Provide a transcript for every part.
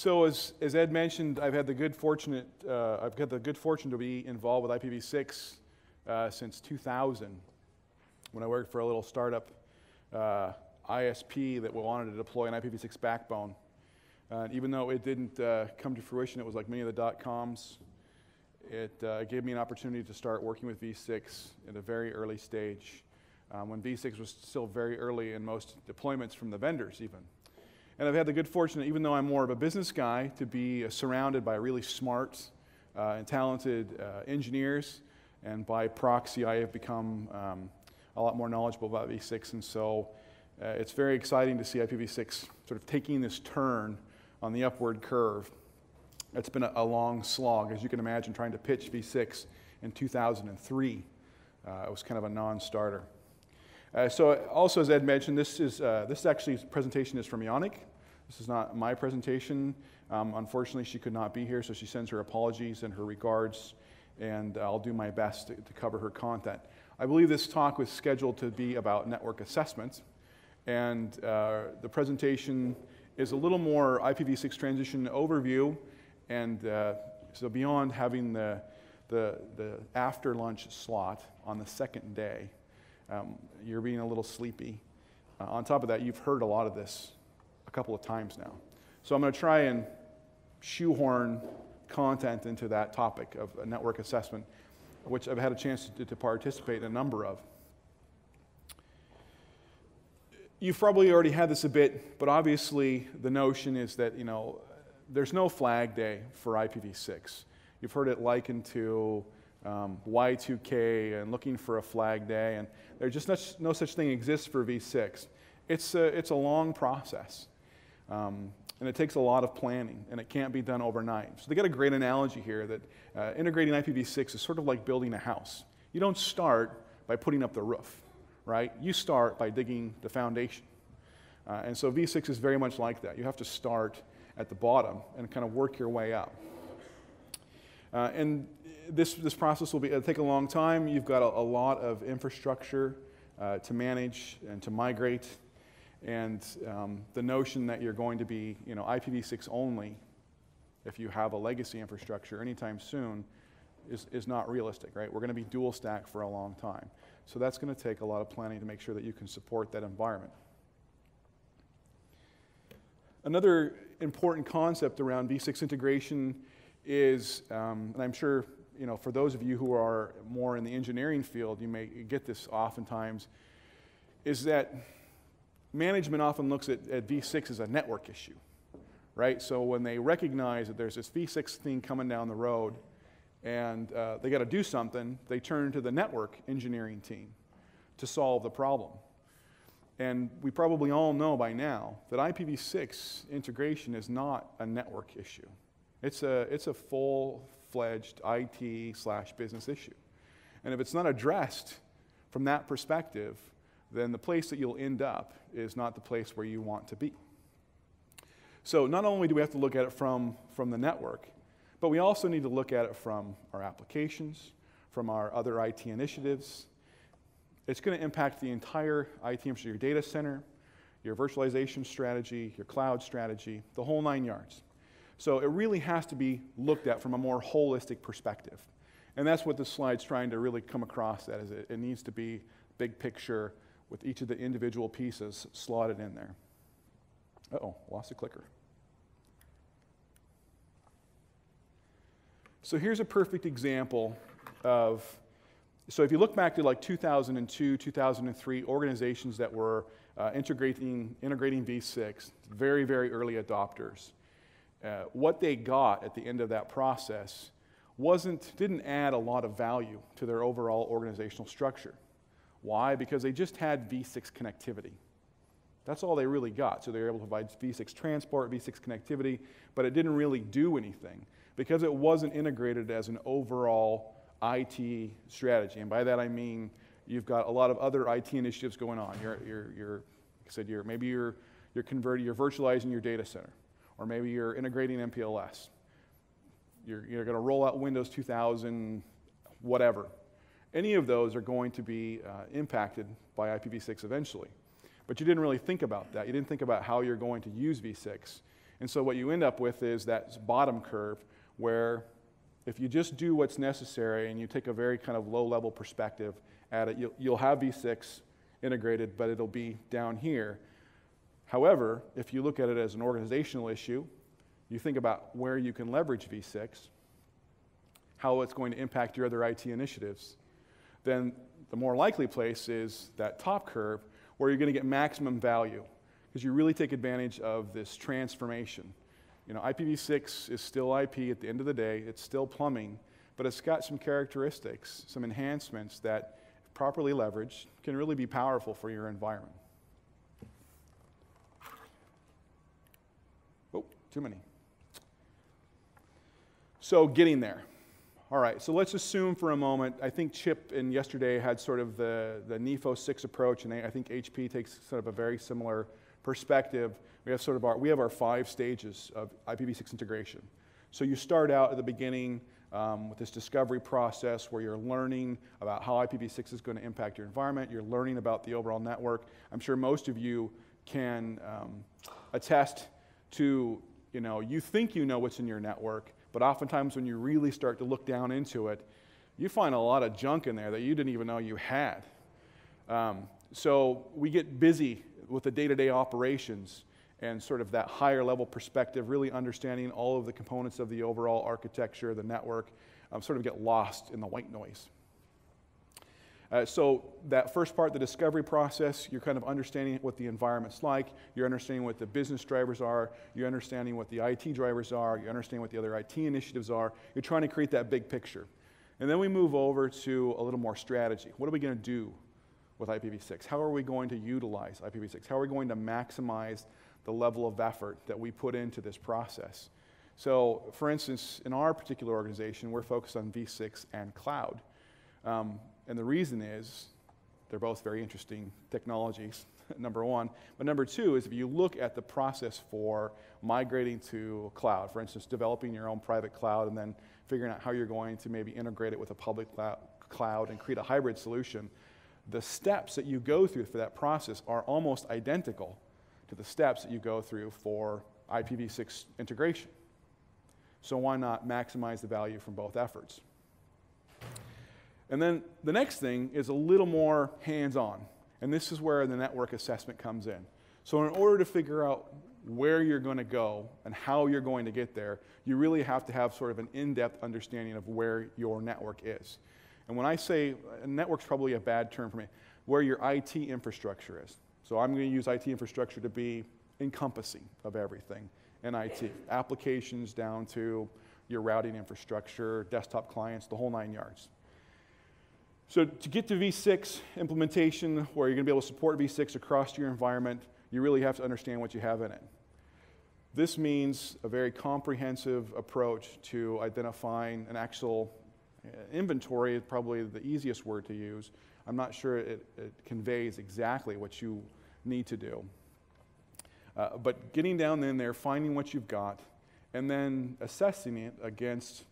So as Ed mentioned, I've got the good fortune to be involved with IPv6 since 2000, when I worked for a little startup ISP that wanted to deploy an IPv6 backbone. Even though it didn't come to fruition, it was like many of the dot-coms. It gave me an opportunity to start working with V6 at a very early stage, when V6 was still very early in most deployments from the vendors even. And I've had the good fortune, even though I'm more of a business guy, to be surrounded by really smart and talented engineers, and by proxy I have become a lot more knowledgeable about V6, and so it's very exciting to see IPv6 sort of taking this turn on the upward curve. It's been a long slog, as you can imagine, trying to pitch V6 in 2003. It was kind of a non-starter. So also, as Ed mentioned, this presentation is from Yanick. This is not my presentation. Unfortunately, she could not be here, so she sends her apologies and her regards, and I'll do my best to cover her content. I believe this talk was scheduled to be about network assessment, and the presentation is a little more IPv6 transition overview, and so beyond having the after lunch slot on the second day, you're being a little sleepy. On top of that, you've heard a lot of this a couple of times now. So I'm going to try and shoehorn content into that topic of network assessment, which I've had a chance to participate in a number of. You've probably already had this a bit, but obviously the notion is that, you know, there's no flag day for IPv6. You've heard it likened to Y2K and looking for a flag day, and there's just no such thing exists for V6. It's a long process, and it takes a lot of planning, and it can't be done overnight. So they got a great analogy here that integrating IPv6 is sort of like building a house. You don't start by putting up the roof, right? You start by digging the foundation. And so V6 is very much like that. You have to start at the bottom and kind of work your way up. And this process will take a long time. You've got a lot of infrastructure to manage and to migrate, and the notion that you're going to be, you know, IPv6 only if you have a legacy infrastructure anytime soon is not realistic, right? We're going to be dual stack for a long time. So that's going to take a lot of planning to make sure that you can support that environment. Another important concept around V6 integration is, and I'm sure, you know, for those of you who are more in the engineering field, you may get this oftentimes, is that management often looks at V6 as a network issue, right? So when they recognize that there's this V6 thing coming down the road and they got to do something, they turn to the network engineering team to solve the problem. And we probably all know by now that IPv6 integration is not a network issue. It's a full-fledged IT/business issue. And if it's not addressed from that perspective, then the place that you'll end up is not the place where you want to be. So not only do we have to look at it from the network, but we also need to look at it from our applications, from our other IT initiatives. It's going to impact the entire IT infrastructure, your data center, your virtualization strategy, your cloud strategy, the whole 9 yards. So it really has to be looked at from a more holistic perspective. And that's what this slide's trying to really come across, that is it needs to be big picture with each of the individual pieces slotted in there. Uh-oh, lost the clicker. So here's a perfect example of, so if you look back to like 2002, 2003, organizations that were integrating V6, very, very early adopters, what they got at the end of that process didn't add a lot of value to their overall organizational structure. Why? Because they just had V6 connectivity. That's all they really got. So they were able to provide V6 transport, V6 connectivity, but it didn't really do anything because it wasn't integrated as an overall IT strategy. And by that I mean you've got a lot of other IT initiatives going on. Maybe you're virtualizing your data center, or maybe you're integrating MPLS. You're going to roll out Windows 2000, whatever. Any of those are going to be impacted by IPv6 eventually. But you didn't really think about that. You didn't think about how you're going to use V6 And so what you end up with is that bottom curve where if you just do what's necessary and you take a very kind of low-level perspective at it, you'll have v6 integrated, but it'll be down here. However, if you look at it as an organizational issue, you think about where you can leverage v6, how it's going to impact your other IT initiatives, then the more likely place is that top curve where you're going to get maximum value because you really take advantage of this transformation. You know, IPv6 is still IP at the end of the day. It's still plumbing, but it's got some characteristics, some enhancements that, if properly leveraged, can really be powerful for your environment. Oh, too many. So getting there. All right, so let's assume for a moment, I think Chip and yesterday had sort of the NEFO 6 approach, and I think HP takes sort of a very similar perspective. We have our 5 stages of IPv6 integration. So you start out at the beginning with this discovery process where you're learning about how IPv6 is going to impact your environment. You're learning about the overall network. I'm sure most of you can attest to, you think you know what's in your network, but oftentimes when you really start to look down into it, you find a lot of junk in there that you didn't even know you had. So we get busy with the day-to-day operations and sort of that higher level perspective, really understanding all of the components of the overall architecture, the network, sort of get lost in the white noise. So that first part, the discovery process, you're kind of understanding what the environment's like, you're understanding what the business drivers are, you're understanding what the IT drivers are, you're understanding what the other IT initiatives are, you're trying to create that big picture. And then we move over to a little more strategy. What are we going to do with IPv6? How are we going to utilize IPv6? How are we going to maximize the level of effort that we put into this process? So, for instance, in our particular organization, we're focused on v6 and cloud. And the reason is they're both very interesting technologies, number one. But number two is if you look at the process for migrating to cloud, for instance, developing your own private cloud and then figuring out how you're going to maybe integrate it with a public cloud and create a hybrid solution, the steps that you go through for that process are almost identical to the steps that you go through for IPv6 integration. So why not maximize the value from both efforts? And then the next thing is a little more hands-on, and this is where the network assessment comes in. So in order to figure out where you're going to go and how you're going to get there, you really have to have sort of an in-depth understanding of where your network is. And when I say network's probably a bad term for me, where your IT infrastructure is. So I'm going to use IT infrastructure to be encompassing of everything in IT. Applications down to your routing infrastructure, desktop clients, the whole 9 yards. So to get to v6 implementation, where you're going to be able to support v6 across your environment, you really have to understand what you have in it. This means a very comprehensive approach to identifying an actual inventory is probably the easiest word to use. I'm not sure it conveys exactly what you need to do. But getting down in there, finding what you've got, and then assessing it against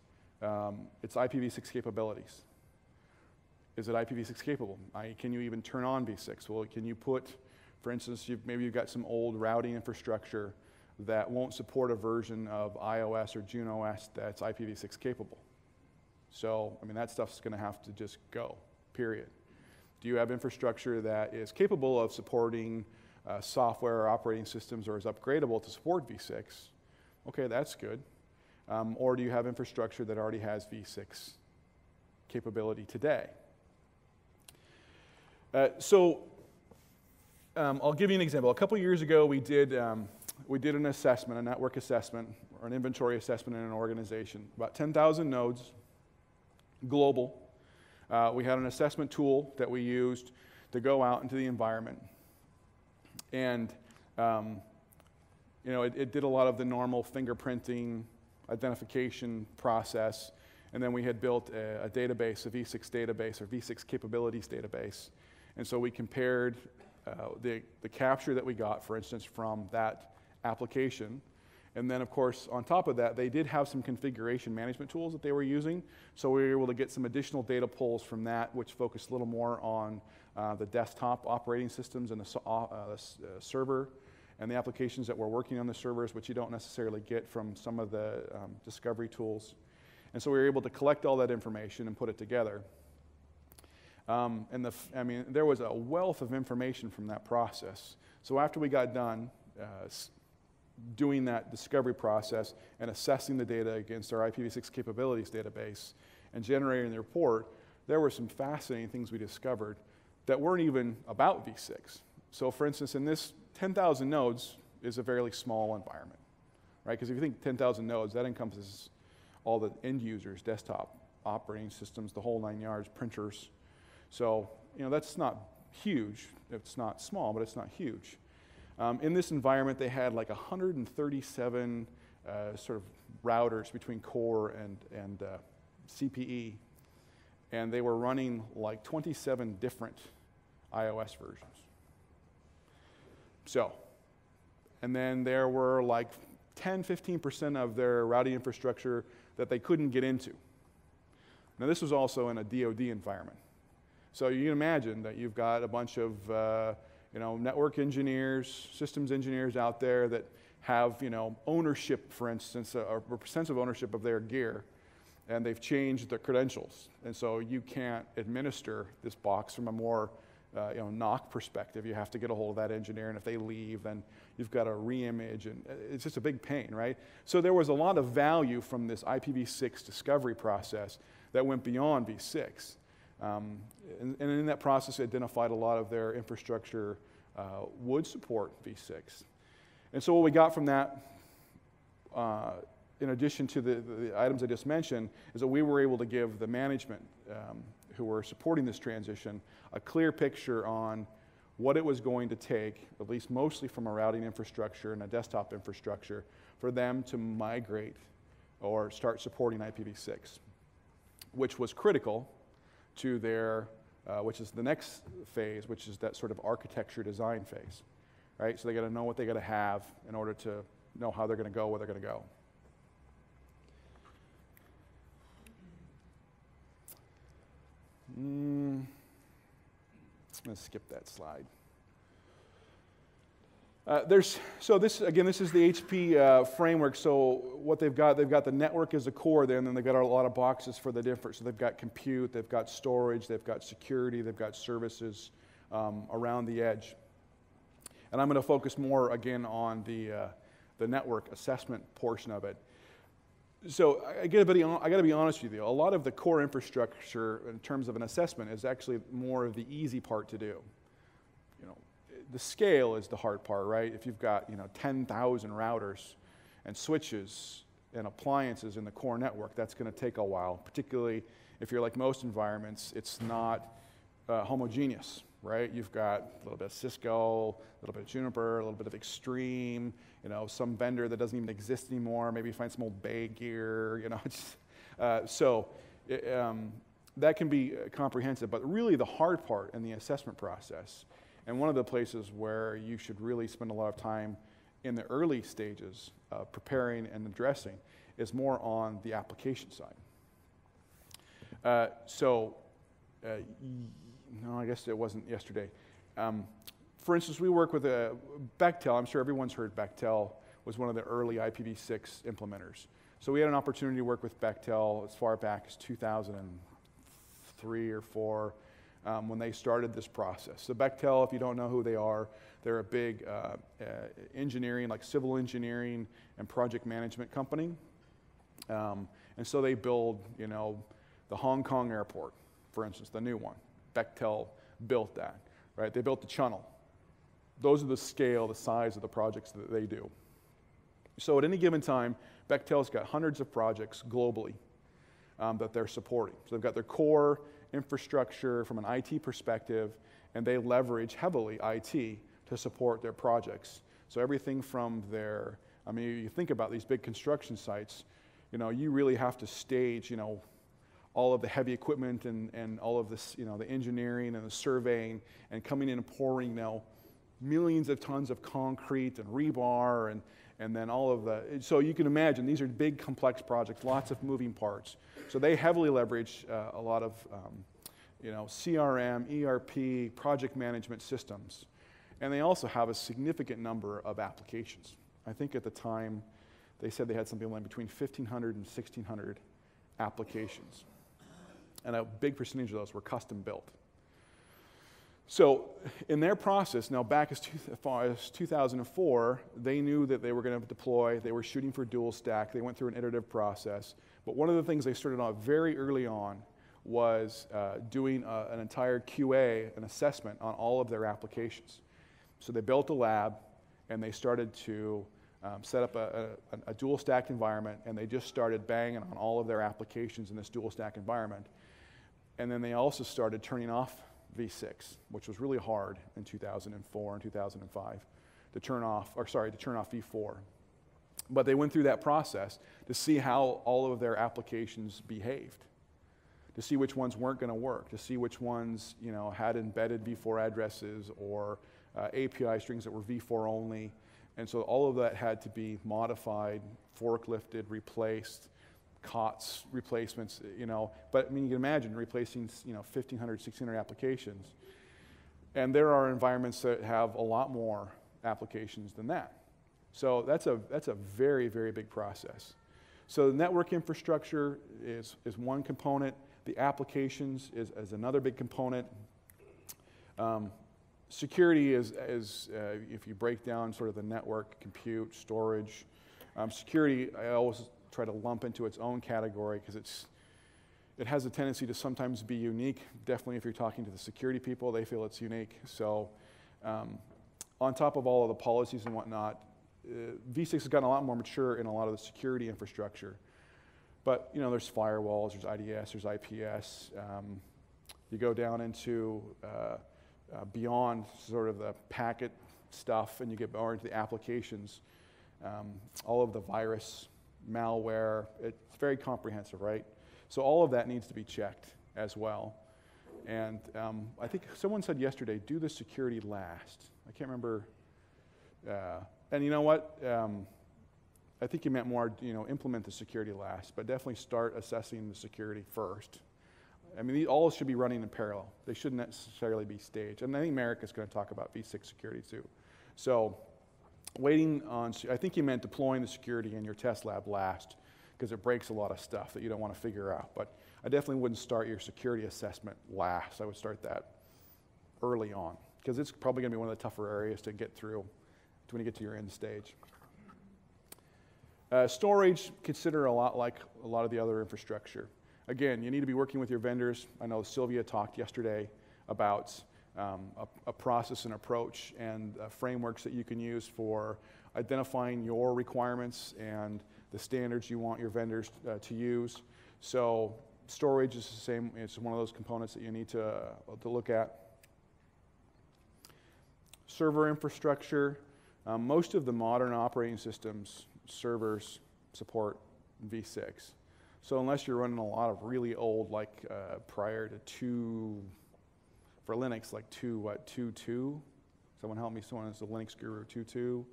its IPv6 capabilities. Is it IPv6 capable? Can you even turn on v6? Well, can you put, for instance, maybe you've got some old routing infrastructure that won't support a version of iOS or JuneOS that's IPv6 capable. So, that stuff's going to have to just go, period. Do you have infrastructure that is capable of supporting software or operating systems or is upgradable to support v6? Okay, that's good. Or do you have infrastructure that already has v6 capability today? I'll give you an example. A couple years ago, we did an assessment, a network assessment, or an inventory assessment in an organization. About 10,000 nodes, global. We had an assessment tool that we used to go out into the environment. And it did a lot of the normal fingerprinting, identification process. And then we had built a database, a v6 database, or v6 capabilities database. And so we compared the capture that we got, for instance, from that application. And then, of course, on top of that, they did have some configuration management tools that they were using. So we were able to get some additional data pulls from that, which focused a little more on the desktop operating systems and the server and the applications that were working on the servers, which you don't necessarily get from some of the discovery tools. And so we were able to collect all that information and put it together. I mean, there was a wealth of information from that process. So after we got done doing that discovery process and assessing the data against our IPv6 capabilities database and generating the report, there were some fascinating things we discovered that weren't even about v6. So for instance, in this 10,000 nodes is a fairly small environment, right? Because if you think 10,000 nodes, that encompasses all the end users, desktop, operating systems, the whole 9 yards, printers. So, you know, that's not huge. It's not small, but it's not huge. In this environment, they had like 137 sort of routers between core and CPE, and they were running like 27 different iOS versions. So, and then there were like 10-15% of their routing infrastructure that they couldn't get into. Now this was also in a DoD environment. So you can imagine that you've got a bunch of you know, network engineers, systems engineers out there that have, you know, ownership, for instance, or sense of ownership of their gear, and they've changed their credentials. And so you can't administer this box from a more you know, NOC perspective. You have to get a hold of that engineer, and if they leave, then you've got to re-image, and it's just a big pain, right? So there was a lot of value from this IPv6 discovery process that went beyond v6. And in that process, it identified a lot of their infrastructure would support v6. And so what we got from that, in addition to the items I just mentioned, is that we were able to give the management who were supporting this transition a clear picture on what it was going to take, at least mostly from a routing infrastructure and a desktop infrastructure, for them to migrate or start supporting IPv6, which was critical to their, which is the next phase, which is that sort of architecture design phase, right? So they got to know what they got to have in order to know how they're going to go, where they're going to go. Let's skip that slide. So this, again, this is the HP framework. So what they've got the network as a core there, and then they've got a lot of boxes for the different. So they've got compute, they've got storage, they've got security, they've got services around the edge. And I'm going to focus more, again, on the network assessment portion of it. So I got to be honest with you. A lot of the core infrastructure in terms of an assessment is actually more of the easy part to do. You know, the scale is the hard part, right? If you've got, you know, 10,000 routers and switches and appliances in the core network, that's going to take a while. Particularly if you're like most environments, it's not homogeneous, right? You've got a little bit of Cisco, a little bit of Juniper, a little bit of Extreme, you know, some vendor that doesn't even exist anymore. Maybe you find some old Bay gear, you know. That can be comprehensive, but really the hard part in the assessment process, and one of the places where you should really spend a lot of time in the early stages of preparing and addressing, is more on the application side. No, I guess it wasn't yesterday. For instance, we work with Bechtel. I'm sure everyone's heard Bechtel was one of the early IPv6 implementers. So we had an opportunity to work with Bechtel as far back as 2003 or 4 when they started this process. So Bechtel, if you don't know who they are, they're a big engineering, like civil engineering and project management company. And so they build, you know, the Hong Kong airport, for instance, the new one. Bechtel built that, right? They built the channel. Those are the scale, the size of the projects that they do. So at any given time, Bechtel's got hundreds of projects globally that they're supporting. So they've got their core infrastructure from an IT perspective, and they leverage heavily IT to support their projects. So everything from their, I mean, you think about these big construction sites, you know, you really have to stage, you know, all of the heavy equipment and all of this, you know, the engineering and the surveying, and coming in and pouring, you know, millions of tons of concrete and rebar and then all of the, so you can imagine these are big complex projects, lots of moving parts. So they heavily leverage a lot of, you know, CRM, ERP, project management systems. And they also have a significant number of applications. I think at the time, they said they had something like between 1,500 and 1,600 applications. And a big percentage of those were custom built. So in their process, now back as far as 2004, they knew that they were going to deploy, they were shooting for dual stack, they went through an iterative process. But one of the things they started off very early on was doing an entire QA, an assessment on all of their applications. So they built a lab and they started to set up a dual stack environment, and they just started banging on all of their applications in this dual stack environment. And then they also started turning off V6, which was really hard in 2004 and 2005 to turn off V4. But they went through that process to see how all of their applications behaved, to see which ones weren't going to work, to see which ones, you know, had embedded V4 addresses or API strings that were V4 only. And so all of that had to be modified, forklifted, replaced, COTS replacements, you know. But I mean, you can imagine replacing, you know, 1,500, 1,600 applications. And there are environments that have a lot more applications than that. So that's a very, very big process. So the network infrastructure is one component. The applications is another big component. Security is if you break down sort of the network, compute, storage. Security, I always try to lump into its own category because it has a tendency to sometimes be unique. Definitely if you're talking to the security people, they feel it's unique. So on top of all of the policies and whatnot, V6 has gotten a lot more mature in a lot of the security infrastructure. But you know, there's firewalls, there's IDS, there's IPS. You go down into beyond sort of the packet stuff, and you get more into the applications. All of the virus, malware, it's very comprehensive, right? So all of that needs to be checked as well. And I think someone said yesterday, do the security last. I can't remember. And you know what? I think you meant more, you know, implement the security last, but definitely start assessing the security first. I mean, all should be running in parallel. They shouldn't necessarily be staged. And I think Merrick is going to talk about V6 security too. So waiting on, I think you meant deploying the security in your test lab last, because it breaks a lot of stuff that you don't want to figure out. But I definitely wouldn't start your security assessment last. I would start that early on, because it's probably going to be one of the tougher areas to get through when you get to your end stage. Storage, consider a lot like a lot of the other infrastructure. Again, you need to be working with your vendors. I know Sylvia talked yesterday about a process and approach and frameworks that you can use for identifying your requirements and the standards you want your vendors to use. So storage is the same. It's one of those components that you need to look at. Server infrastructure. Most of the modern operating systems, servers, support V6. So unless you're running a lot of really old, like prior to for Linux, like 2.2. Someone help me, someone is the Linux guru, 2.2.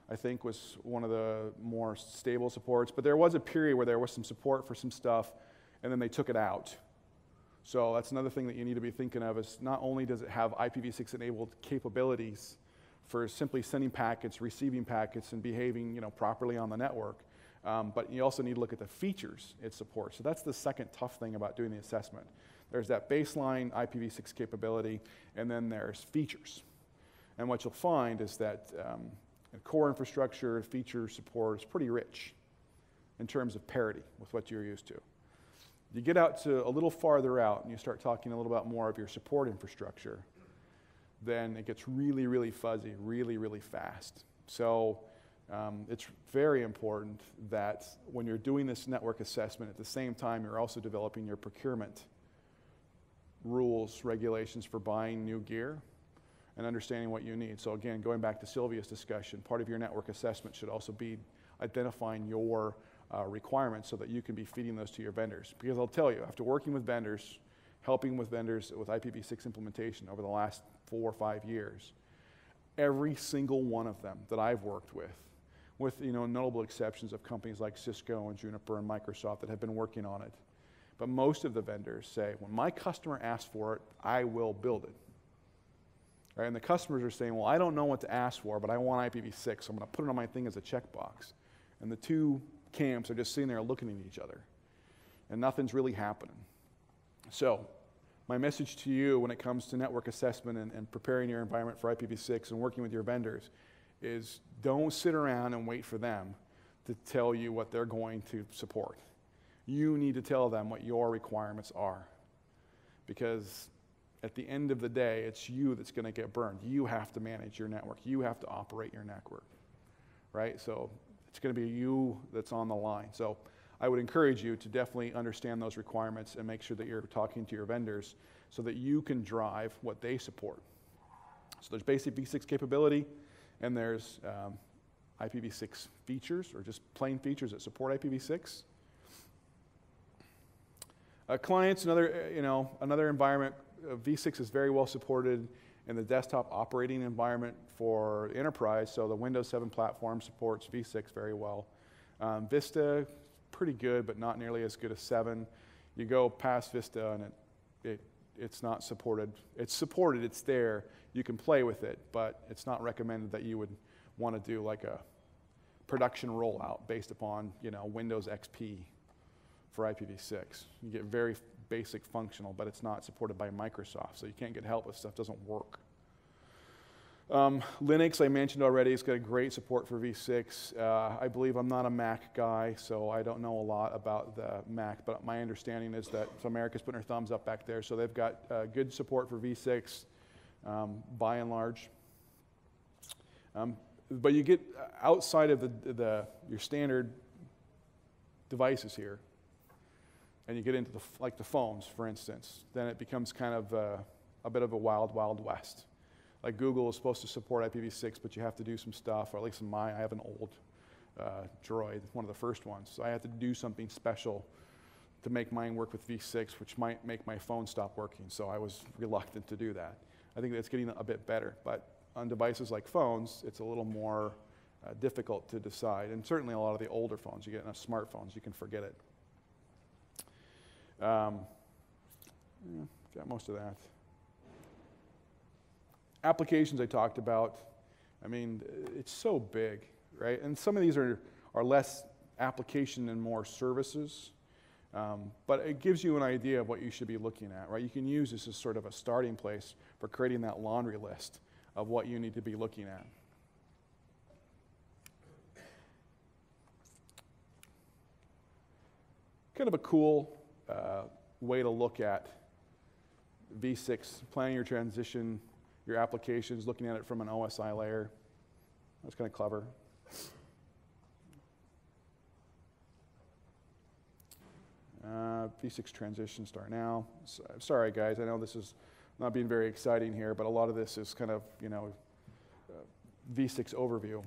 I think was one of the more stable supports. But there was a period where there was some support for some stuff, and then they took it out. So that's another thing that you need to be thinking of, is not only does it have IPv6 enabled capabilities for simply sending packets, receiving packets, and behaving, you know, properly on the network, but you also need to look at the features it supports. So that's the second tough thing about doing the assessment. There's that baseline IPv6 capability, and then there's features. And what you'll find is that core infrastructure feature support is pretty rich in terms of parity with what you're used to. You get out to a little farther out, and you start talking a little bit more of your support infrastructure, then it gets really, really fuzzy, really, really fast. So it's very important that when you're doing this network assessment, at the same time, you're also developing your procurement rules, regulations for buying new gear and understanding what you need. So again, going back to Sylvia's discussion, part of your network assessment should also be identifying your requirements so that you can be feeding those to your vendors. Because I'll tell you, after working with vendors, helping with vendors with IPv6 implementation over the last 4 or 5 years, every single one of them that I've worked with you know, notable exceptions of companies like Cisco and Juniper and Microsoft that have been working on it. But most of the vendors say, when my customer asks for it, I will build it. right? And the customers are saying, well, I don't know what to ask for, but I want IPv6, so I'm going to put it on my thing as a checkbox. And the two camps are just sitting there looking at each other, and nothing's really happening. So my message to you when it comes to network assessment and preparing your environment for IPv6 and working with your vendors is don't sit around and wait for them to tell you what they're going to support. You need to tell them what your requirements are, because at the end of the day, it's you that's going to get burned. You have to manage your network. You have to operate your network, right? So it's going to be you that's on the line. So I would encourage you to definitely understand those requirements and make sure that you're talking to your vendors so that you can drive what they support. So there's basic v6 capability, and there's IPv6 features, or just plain features that support IPv6. Clients, another environment. v6 is very well supported in the desktop operating environment for enterprise, so the Windows 7 platform supports v6 very well. Vista, pretty good, but not nearly as good as 7. You go past Vista and it's not supported. It's supported, it's there, you can play with it, but it's not recommended that you would want to do like a production rollout based upon Windows XP for IPv6. You get very basic functional, but it's not supported by Microsoft, so you can't get help if stuff doesn't work. Linux, I mentioned already, it's got a great support for v6. I believe I'm not a Mac guy, so I don't know a lot about the Mac, but my understanding is that, so America's putting her thumbs up back there, so they've got good support for v6 by and large. But you get outside of your standard devices here, and you get into the phones, for instance, then it becomes kind of a bit of a wild, wild west. Like Google is supposed to support IPv6, but you have to do some stuff, or at least I have an old Droid, one of the first ones. So I had to do something special to make mine work with v6, which might make my phone stop working, so I was reluctant to do that. I think that's getting a bit better, but on devices like phones, it's a little more difficult to decide, and certainly a lot of the older phones, you get enough smartphones, you can forget it. Got most of that. Applications I talked about, I mean, it's so big, right? And some of these are less application and more services, but it gives you an idea of what you should be looking at, right? You can use this as sort of a starting place for creating that laundry list of what you need to be looking at. Kind of a cool way to look at v6, planning your transition, your applications, looking at it from an OSI layer. That's kind of clever. v6 transition start now. So, sorry guys, I know this is not being very exciting here, but a lot of this is kind of, v6 overview.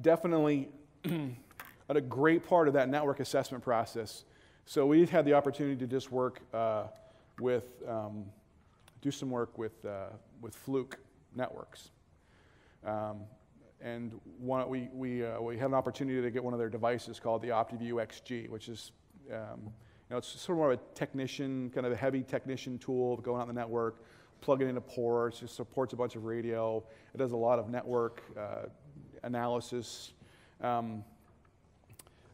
Definitely a great part of that network assessment process. So we had the opportunity to just work do some work with Fluke networks, and we had an opportunity to get one of their devices called the OptiView XG, which is it's sort of more of a technician, kind of a heavy technician tool going out in the network, plug it into ports. It supports a bunch of radio. It does a lot of network analysis.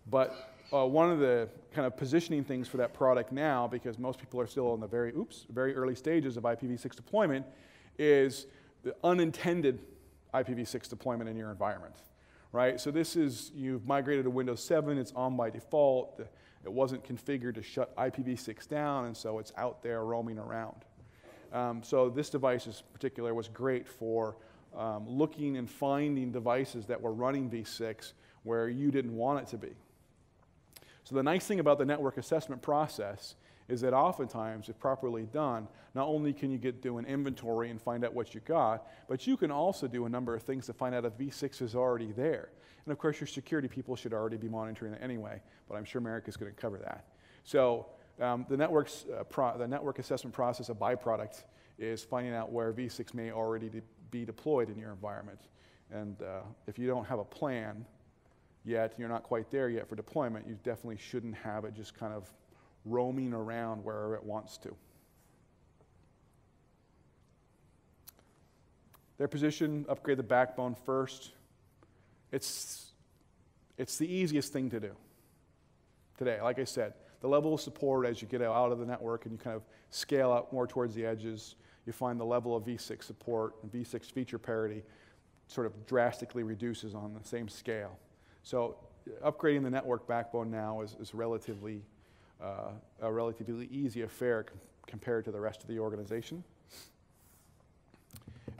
But one of the kind of positioning things for that product now, because most people are still in the very early stages of IPv6 deployment, is the unintended IPv6 deployment in your environment, right? So this is, you've migrated to Windows 7, it's on by default, it wasn't configured to shut IPv6 down, and so it's out there roaming around. So this device in particular was great for looking and finding devices that were running v6 where you didn't want it to be. So the nice thing about the network assessment process is that oftentimes, if properly done, not only can you do an inventory and find out what you got, but you can also do a number of things to find out if v6 is already there. And of course, your security people should already be monitoring it anyway, but I'm sure Merrick is going to cover that. So the network assessment process, a byproduct, is finding out where v6 may already be deployed in your environment. And if you don't have a plan yet, you're not quite there yet for deployment, you definitely shouldn't have it just kind of roaming around wherever it wants to. Their position, upgrade the backbone first. It's the easiest thing to do today. Like I said, the level of support as you get out of the network and you kind of scale out more towards the edges, you find the level of v6 support and v6 feature parity sort of drastically reduces on the same scale. So upgrading the network backbone now is a relatively easy affair compared to the rest of the organization.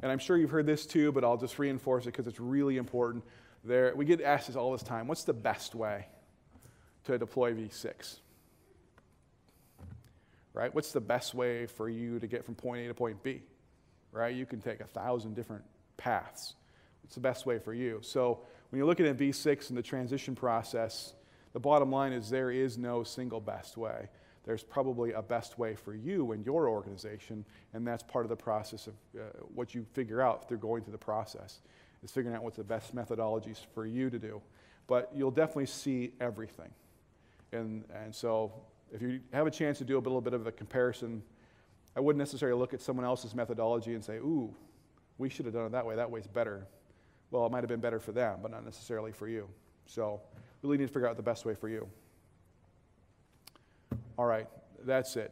And I'm sure you've heard this too, but I'll just reinforce it because it's really important. We get asked this all this time, what's the best way to deploy v6? Right? What's the best way for you to get from point A to point B? Right? You can take 1,000 different paths. What's the best way for you? So when you're looking at v6 and the transition process, the bottom line is there is no single best way. There's probably a best way for you and your organization, and that's part of the process of what you figure out through going through the process, is figuring out what's the best methodologies for you to do. But you'll definitely see everything. And so if you have a chance to do a little bit of a comparison, I wouldn't necessarily look at someone else's methodology and say, ooh, we should have done it that way. That way's better. Well, it might have been better for them, but not necessarily for you. So really need to figure out the best way for you. All right, that's it.